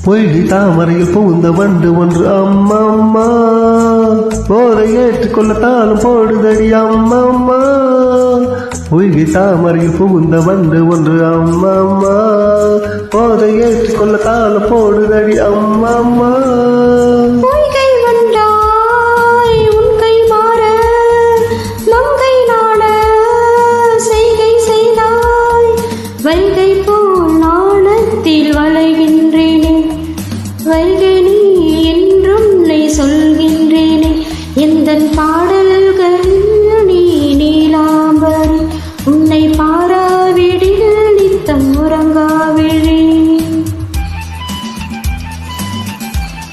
பொய்கை தாமரையில் புகுந்த வண்டு ஒன்று அம்மம்மா போதை ஏற்றுக்கொள்ளத்தாலும் போடுதடி அம்மம்மா பொய்கை தாமரையில் புகுந்த வண்டு ஒன்று அம்மம்மா போதை ஏற்றுக்கொள்ளத்தாலும் போடுதடி அம்மம்மா பொய்கை வந்தாய் உன் கை மாற மங்கை நாட செய்கை செய்தாய் வைகை போல் நாணத்தில் வளைகின்றேனே வைகை நீ என்றும் சொல்கின்றேனே எந்தன் பாட